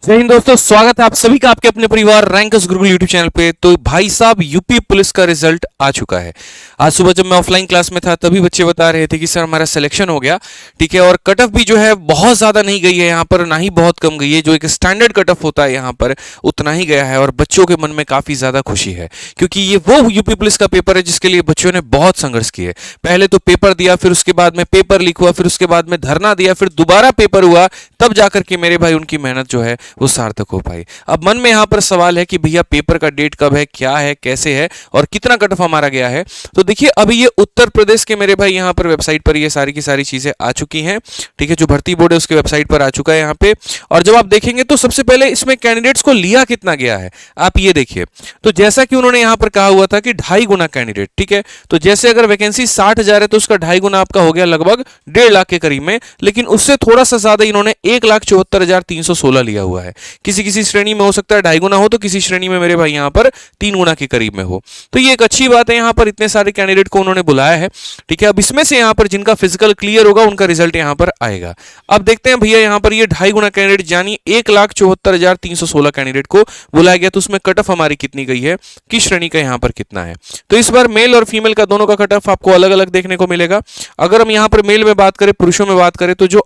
जय हिंद दोस्तों, स्वागत है आप सभी का आपके अपने परिवार रैंकर्स गुरुकुल यूट्यूब चैनल पे। तो भाई साहब, यूपी पुलिस का रिजल्ट आ चुका है। आज सुबह जब मैं ऑफलाइन क्लास में था तभी बच्चे बता रहे थे कि सर हमारा सिलेक्शन हो गया, ठीक है। और कट ऑफ भी जो है बहुत ज्यादा नहीं गई है यहाँ पर, ना ही बहुत कम गई है। जो एक स्टैंडर्ड कट ऑफ होता है यहाँ पर उतना ही गया है। और बच्चों के मन में काफी ज्यादा खुशी है, क्योंकि ये वो यूपी पुलिस का पेपर है जिसके लिए बच्चों ने बहुत संघर्ष किए। पहले तो पेपर दिया, फिर उसके बाद में पेपर लीक हुआ, फिर उसके बाद में धरना दिया, फिर दोबारा पेपर हुआ, तब जाकर के मेरे भाई उनकी मेहनत जो है वो सार्थक हो पाई। अब मन में यहां पर सवाल है कि भैया पेपर का डेट कब है, क्या है, कैसे है और कितना कट ऑफ हमारा गया है। तो देखिए, अभी ये उत्तर प्रदेश के मेरे भाई यहां पर वेबसाइट पर ये सारी की सारी चीजें आ चुकी हैं, ठीक है। जो भर्ती बोर्ड है उसके वेबसाइट पर आ चुका है यहां पे। और जब आप देखेंगे तो सबसे पहले इसमें कैंडिडेट्स को लिया कितना गया है, आप ये देखिए। तो जैसा कि उन्होंने यहां पर कहा हुआ था कि 2.5 गुना कैंडिडेट, ठीक है। तो जैसे अगर वैकेंसी 60,000 है तो उसका 2.5 गुना आपका हो गया लगभग 1.5 लाख के करीब में। लेकिन उससे थोड़ा सा ज्यादा इन्होंने 1,74,316 लिया हुआ है। किसी किसी श्रेणी में हो सकता है 2.5 गुना हो, तो किसी श्रेणी में मेरे भाई यहां पर 3 गुना के करीब में हो। तो ये एक अच्छी बात है, यहां पर इतने सारे कैंडिडेट को उन्होंने बुलाया है, ठीक है। अब इसमें से यहां पर जिनका फिजिकल क्लियर होगा उनका रिजल्ट यहां पर आएगा। अब देखते हैं भैया यहां पर ये 2.5 गुना कैंडिडेट यानी 1,74,316 कैंडिडेट को बुलाया गया, तो उसमें कट ऑफ हमारी कितनी गई है, किस श्रेणी का यहां पर कितना है। तो इस बार मेल और फीमेल का दोनों का कट ऑफ आपको अलग अलग देखने को मिलेगा। अगर हम यहां पर मेल में बात करें, पुरुषों में बात करें, तो जो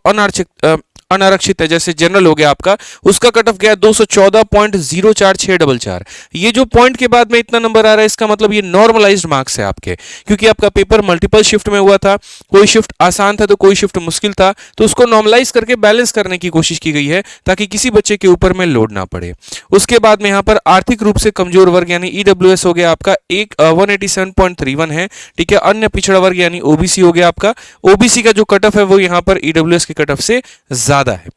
अनारक्षित है, जैसे जनरल हो गया आपका, उसका कट ऑफ गया 214.04644। ये जो पॉइंट के बाद में इतना नंबर आ रहा है, इसका मतलब ये नॉर्मलाइज्ड मार्क्स है आपके, क्योंकि आपका पेपर मल्टीपल शिफ्ट में हुआ था। कोई शिफ्ट आसान था तो कोई शिफ्ट मुश्किल था, तो उसको नॉर्मलाइज करके बैलेंस करने की कोशिश की गई है ताकि किसी बच्चे के ऊपर में लोड ना पड़े। उसके बाद में यहाँ पर आर्थिक रूप से कमजोर वर्ग यानी ईडब्ल्यूएस हो गया आपका 187.31 है, ठीक है। अन्य पिछड़ा वर्ग यानी ओबीसी हो गया आपका, ओबीसी का जो कट ऑफ है वो यहाँ पर ईडब्ल्यूएस के कट ऑफ से ज्यादा है,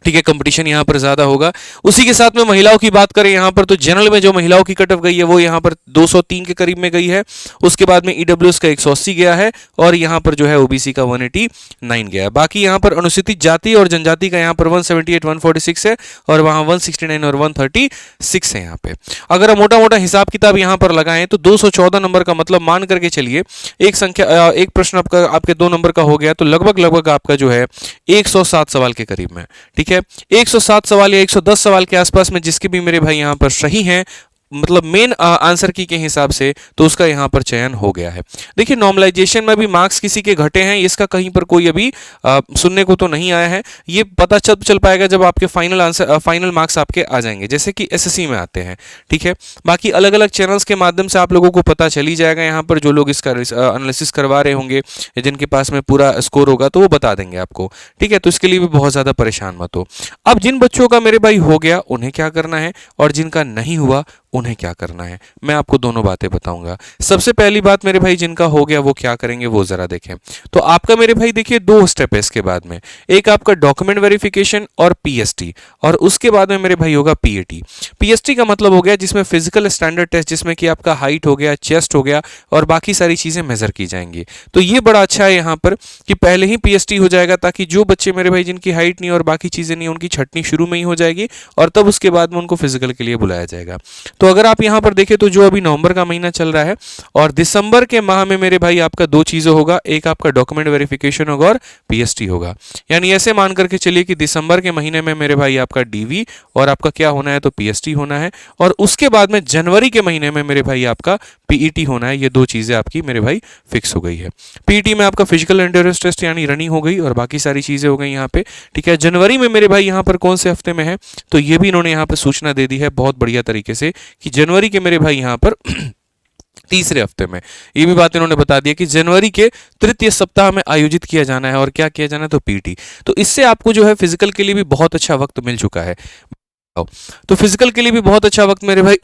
ठीक है। कंपटीशन यहां पर ज्यादा होगा। उसी के साथ में महिलाओं की बात करें यहां पर, तो जनरल में जो महिलाओं की कट ऑफ गई है वो यहां पर 203 के करीब में गई है। उसके बाद में ईडब्ल्यूएस का 180 गया है और यहां पर जो है ओबीसी का 189 गया है। बाकी यहां पर अनुसूचित जाति और जनजाति का यहां पर 178 146 है और वहां 169 और 136 है। यहां पे अगर हम मोटा मोटा हिसाब किताब यहां पर लगाएं तो 214 नंबर का मतलब मान करके चलिए, एक संख्या एक प्रश्न आपका आपके 2 नंबर का हो गया, तो लगभग आपका जो है 107 सवाल के करीब में, ठीक है। 107 सवाल या 110 सवाल के आसपास में जिसके भी मेरे भाई यहां पर सही हैं, मतलब मेन आंसर की के हिसाब से, तो उसका यहां पर चयन हो गया है। देखिए, नॉर्मलाइजेशन में भी मार्क्स किसी के घटे हैं, इसका कहीं पर कोई अभी सुनने को तो नहीं आया है। ये पता चल पाएगा जब आपके फाइनल मार्क्स आपके आ जाएंगे, जैसे कि एसएससी में आते हैं, ठीक है। बाकी अलग अलग चैनल्स के माध्यम से आप लोगों को पता चल ही जाएगा। यहाँ पर जो लोग इसका एनालिसिस करवा रहे होंगे या जिनके पास में पूरा स्कोर होगा तो वो बता देंगे आपको, ठीक है। तो इसके लिए भी बहुत ज्यादा परेशान मत हो। अब जिन बच्चों का मेरे भाई हो गया उन्हें क्या करना है और जिनका नहीं हुआ उन्हें क्या करना है, मैं आपको दोनों बातें बताऊंगा। सबसे पहली बात मेरे भाई, जिनका हो गया वो क्या करेंगे वो जरा देखें। तो आपका मेरे भाई देखिए 2 स्टेप है इसके बाद में, एक आपका डॉक्यूमेंट वेरिफिकेशन और पीएसटी, और उसके बाद में मेरे भाई होगा पीएटी। पीएसटी का मतलब हो गया जिसमें फिजिकल स्टैंडर्ड टेस्ट, जिसमें कि आपका हाइट हो गया, चेस्ट हो गया और बाकी सारी चीजें मेजर की जाएंगी। तो ये बड़ा अच्छा है यहाँ पर कि पहले ही पीएसटी हो जाएगा, ताकि जो बच्चे मेरे भाई जिनकी हाइट नहीं और बाकी चीजें नहीं, उनकी छटनी शुरू में ही हो जाएगी और तब उसके बाद में उनको फिजिकल के लिए बुलाया जाएगा। तो अगर आप यहां पर देखें तो जो अभी नवंबर का महीना चल रहा है और दिसंबर के माह में मेरे भाई आपका 2 चीजें होगा, एक आपका डॉक्यूमेंट वेरिफिकेशन होगा और पीएसटी होगा। यानी ऐसे मान करके चलिए कि दिसंबर के महीने में मेरे भाई आपका डीवी और आपका क्या होना है, तो पीएसटी होना है, और उसके बाद में जनवरी के महीने में मेरे भाई आपका पीईटी होना है। ये 2 चीजें आपकी मेरे भाई फिक्स हो गई है। पीईटी में आपका फिजिकल एंड्योरेंस टेस्ट यानी रनिंग हो गई और बाकी सारी चीजें हो गई यहाँ पे, ठीक है। जनवरी में मेरे भाई यहाँ पर कौन से हफ्ते में है, तो ये भी इन्होंने यहाँ पे सूचना दे दी है बहुत बढ़िया तरीके से कि जनवरी के मेरे भाई यहां पर तीसरे हफ्ते में। ये भी बात इन्होंने बता दिया कि जनवरी के तृतीय सप्ताह में आयोजित किया जाना है, और क्या किया जाना है, तो पीटी। तो इससे आपको जो है फिजिकल के लिए भी बहुत अच्छा वक्त मिल चुका है। तो फिजिकल के लिए भी बहुत अच्छा वक्त मेरे भाई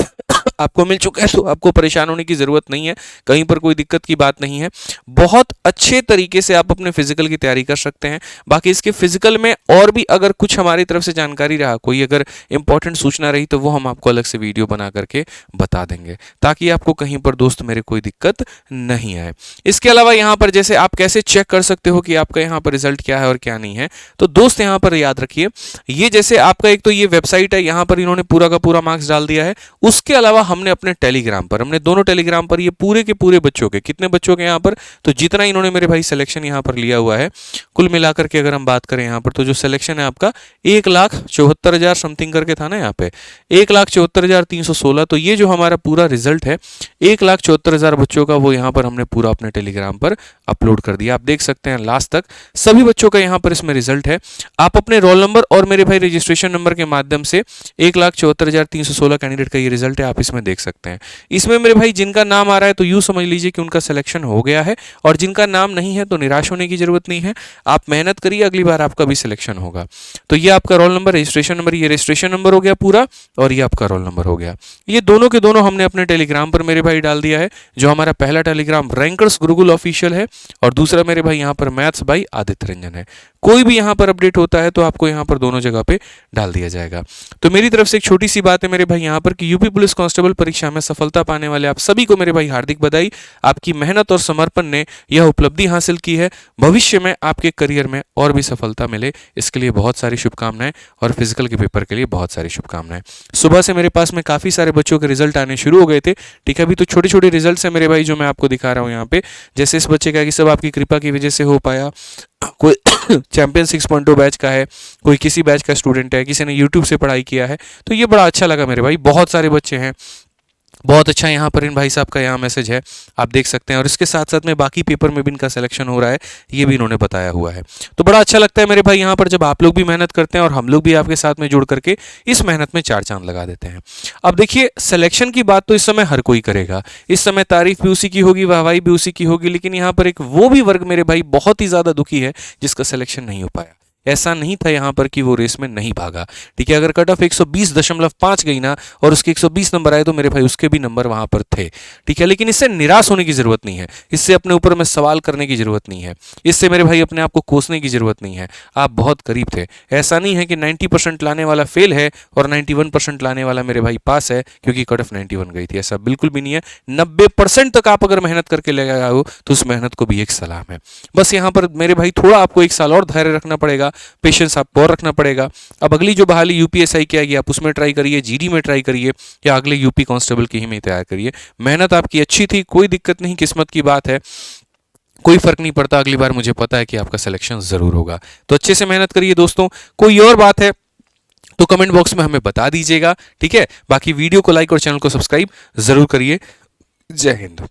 आपको मिल चुका है, तो आपको परेशान होने की जरूरत नहीं है, कहीं पर कोई दिक्कत की बात नहीं है। बहुत अच्छे तरीके से आप अपने फिजिकल की तैयारी कर सकते हैं। बाकी इसके फिजिकल में और भी अगर कुछ हमारी तरफ से जानकारी रहा, कोई अगर इंपॉर्टेंट सूचना रही, तो वो हम आपको अलग से वीडियो बना करके बता देंगे, ताकि आपको कहीं पर दोस्त मेरे कोई दिक्कत नहीं आए। इसके अलावा यहाँ पर जैसे आप कैसे चेक कर सकते हो कि आपका यहाँ पर रिजल्ट क्या है और क्या नहीं है, तो दोस्त यहाँ पर याद रखिए, ये जैसे आपका एक तो ये वेबसाइट है, यहाँ पर इन्होंने पूरा का पूरा मार्क्स डाल दिया है। उसके अलावा हमने अपने टेलीग्राम पर, हमने दोनों टेलीग्राम पर ये पूरे के पूरे बच्चों के, कितने बच्चों के यहाँ पर, तो जितना इन्होंने मेरे भाई सिलेक्शन यहाँ पर लिया हुआ है कुल मिलाकर के अगर हम बात करें यहाँ पर, तो जो सिलेक्शन है आपका 1,74,000 समथिंग करके था ना यहाँ पे, 1,74,316। तो ये जो हमारा पूरा रिजल्ट है 1,74,000 बच्चों का, वो यहाँ पर हमने पूरा अपने टेलीग्राम पर अपलोड कर दिया। आप देख सकते हैं लास्ट तक सभी बच्चों का यहाँ पर इसमें रिजल्ट है। आप अपने रोल नंबर और मेरे भाई रजिस्ट्रेशन नंबर के माध्यम से 1,74,316 कैंडिडेट का ये रिजल्ट है, आप इसमें देख सकते हैं। इसमें मेरे भाई जिनका नाम आ रहा है तो यूं समझ लीजिए कि उनका सिलेक्शन हो गया है, और जिनका नाम नहीं है तो निराश होने की जरूरत नहीं है, आप मेहनत करिए, अगली बार आपका भी सिलेक्शन होगा। तो ये आपका रोल नंबर, रजिस्ट्रेशन नंबर, ये रजिस्ट्रेशन नंबर हो गया पूरा, और ये आपका रोल नंबर हो गया। ये दोनों के दोनों हमने अपने टेलीग्राम पर मेरे भाई डाल दिया है। जो हमारा पहला टेलीग्राम रैंकर्स गुरुकुल ऑफिशियल है, और दूसरा मेरे भाई यहाँ पर मैथ्स बाई आदित्य रंजन है। कोई भी यहाँ पर अपडेट होता है तो आपको यहाँ पर दोनों जगह पे डाल दिया जाएगा। तो मेरी तरफ से एक छोटी सी बात है मेरे भाई यहाँ पर कि यूपी पुलिस कांस्टेबल परीक्षा में सफलता पाने वाले आप सभी को मेरे भाई हार्दिक बधाई। आपकी मेहनत और समर्पण ने यह उपलब्धि हासिल की है। भविष्य में आपके करियर में और भी सफलता मिले, इसके लिए बहुत सारी शुभकामनाएं, और फिजिकल के पेपर के लिए बहुत सारी शुभकामनाएं। सुबह से मेरे पास में काफी सारे बच्चों के रिजल्ट आने शुरू हो गए थे, ठीक है। अभी तो छोटे छोटे रिजल्ट है मेरे भाई जो मैं आपको दिखा रहा हूँ यहाँ पे। जैसे इस बच्चे का कि सब आपकी कृपा की वजह से हो पाया, कोई चैंपियन 6.0 बैच का है, कोई किसी बैच का स्टूडेंट है, किसी ने यूट्यूब से पढ़ाई किया है, तो ये बड़ा अच्छा लगा मेरे भाई। बहुत सारे बच्चे हैं, बहुत अच्छा यहाँ पर इन भाई साहब का यहाँ मैसेज है, आप देख सकते हैं। और इसके साथ साथ में बाकी पेपर में भी इनका सिलेक्शन हो रहा है, ये भी इन्होंने बताया हुआ है। तो बड़ा अच्छा लगता है मेरे भाई यहाँ पर जब आप लोग भी मेहनत करते हैं और हम लोग भी आपके साथ में जुड़ करके इस मेहनत में चार चांद लगा देते हैं। अब देखिए, सिलेक्शन की बात तो इस समय हर कोई करेगा, इस समय तारीफ भी उसी की होगी, वाहवाही भी उसी की होगी, लेकिन यहाँ पर एक वो भी वर्ग मेरे भाई बहुत ही ज्यादा दुखी है जिसका सिलेक्शन नहीं हो पाया। ऐसा नहीं था यहाँ पर कि वो रेस में नहीं भागा, ठीक है। अगर कट ऑफ 120.5 गई ना और उसके 120 नंबर आए तो मेरे भाई उसके भी नंबर वहां पर थे, ठीक है। लेकिन इससे निराश होने की जरूरत नहीं है, इससे अपने ऊपर में सवाल करने की जरूरत नहीं है, इससे मेरे भाई अपने आप को कोसने की जरूरत नहीं है। आप बहुत करीब थे। ऐसा नहीं है कि 90% लाने वाला फेल है और 91% लाने वाला मेरे भाई पास है क्योंकि कट ऑफ 91 गई थी, ऐसा बिल्कुल भी नहीं है। 90% तक आप अगर मेहनत करके ले आए हो तो उस मेहनत को भी एक सलाम है। बस यहाँ पर मेरे भाई थोड़ा आपको 1 साल और धैर्य रखना पड़ेगा, पेशेंस आपको और रखना पड़ेगा। अब अगली जो बहाली यूपीएसआई की आएगी आप उसमें ट्राई करिए, जीडी में ट्राई करिए, या अगले यूपी कांस्टेबल की ही में तैयार करिए। मेहनत आपकी अच्छी थी, कोई दिक्कत नहीं, किस्मत की बात है, कोई फर्क नहीं पड़ता। अगली बार मुझे पता है कि आपका सिलेक्शन जरूर होगा। तो अच्छे से मेहनत करिए दोस्तों। कोई और बात है तो कमेंट बॉक्स में हमें बता दीजिएगा, ठीक है। बाकी वीडियो को लाइक और चैनल को सब्सक्राइब जरूर करिए। जय हिंद।